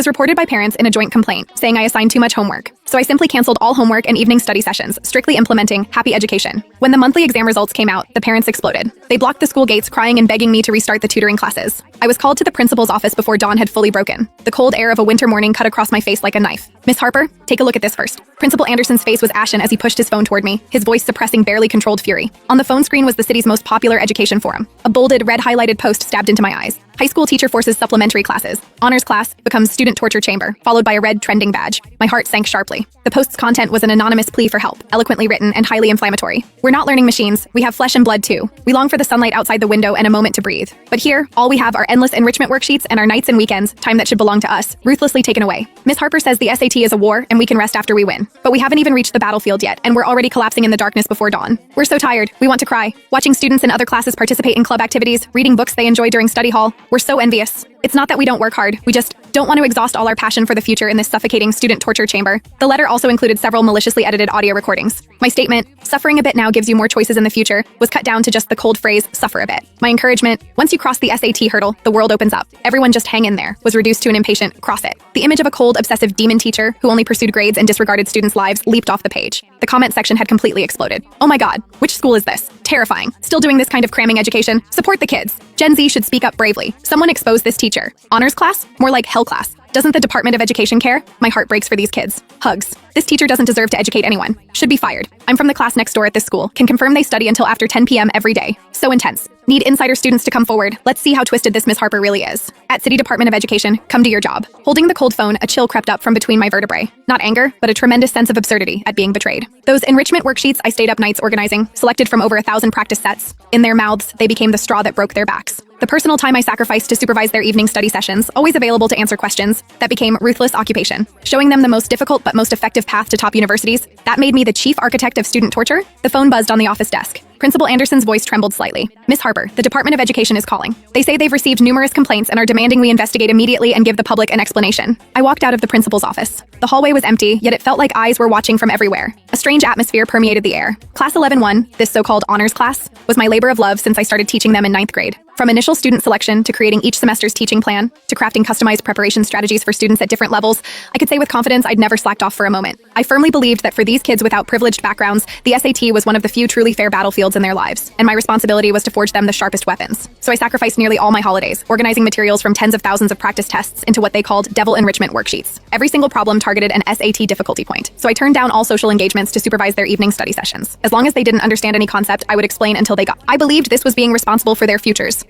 was reported by parents in a joint complaint, saying I assigned too much homework. So I simply canceled all homework and evening study sessions, strictly implementing happy education. When the monthly exam results came out, the parents exploded. They blocked the school gates, crying and begging me to restart the tutoring classes. I was called to the principal's office before dawn had fully broken. The cold air of a winter morning cut across my face like a knife. Miss Harper, take a look at this first. Principal Anderson's face was ashen as he pushed his phone toward me, his voice suppressing barely controlled fury. On the phone screen was the city's most popular education forum. A bolded, red highlighted post stabbed into my eyes. High school teacher forces supplementary classes. Honors class becomes student torture chamber, followed by a red trending badge. My heart sank sharply. The post's content was an anonymous plea for help, eloquently written and highly inflammatory. We're not learning machines. We have flesh and blood too. We long for the sunlight outside the window and a moment to breathe. But here, all we have are endless enrichment worksheets and our nights and weekends, time that should belong to us, ruthlessly taken away. Miss Harper says the SAT is a war and we can rest after we win. But we haven't even reached the battlefield yet, and we're already collapsing in the darkness before dawn. We're so tired. We want to cry. Watching students in other classes participate in club activities, reading books they enjoy during study hall, we're so envious. It's not that we don't work hard, we just don't want to exhaust all our passion for the future in this suffocating student torture chamber. The letter also included several maliciously edited audio recordings. My statement, "Suffering a bit now gives you more choices in the future," was cut down to just the cold phrase, "suffer a bit." My encouragement, "Once you cross the SAT hurdle, the world opens up. Everyone just hang in there," was reduced to an impatient, "cross it." The image of a cold, obsessive demon teacher who only pursued grades and disregarded students' lives leaped off the page. The comment section had completely exploded. "Oh my god, which school is this? Terrifying. Still doing this kind of cramming education? Support the kids. Gen Z should speak up bravely. Someone expose this teacher. Honors class? More like hell class. Doesn't the Department of Education care? My heart breaks for these kids. Hugs. This teacher doesn't deserve to educate anyone. Should be fired. I'm from the class next door at this school. Can confirm they study until after 10 p.m. every day. So intense. Need insider students to come forward. Let's see how twisted this Miss Harper really is. At City Department of Education, come to your job." Holding the cold phone, a chill crept up from between my vertebrae. Not anger, but a tremendous sense of absurdity at being betrayed. Those enrichment worksheets I stayed up nights organizing, selected from over 1,000 practice sets. In their mouths, they became the straw that broke their backs. The personal time I sacrificed to supervise their evening study sessions, always available to answer questions, that became ruthless occupation. Showing them the most difficult but most effective path to top universities, that made me the chief architect of student torture. The phone buzzed on the office desk. Principal Anderson's voice trembled slightly. "Miss Harper, the Department of Education is calling. They say they've received numerous complaints and are demanding we investigate immediately and give the public an explanation." I walked out of the principal's office. The hallway was empty, yet it felt like eyes were watching from everywhere. A strange atmosphere permeated the air. Class 11-1, this so-called honors class, was my labor of love since I started teaching them in 9th grade. From initial student selection to creating each semester's teaching plan, to crafting customized preparation strategies for students at different levels, I could say with confidence I'd never slacked off for a moment. I firmly believed that for these kids without privileged backgrounds, the SAT was one of the few truly fair battlefields in their lives, and my responsibility was to forge them the sharpest weapons. So I sacrificed nearly all my holidays, organizing materials from tens of thousands of practice tests into what they called devil enrichment worksheets. Every single problem targeted an SAT difficulty point, so I turned down all social engagements to supervise their evening study sessions. As long as they didn't understand any concept, I would explain until they got. I believed this was being responsible for their futures.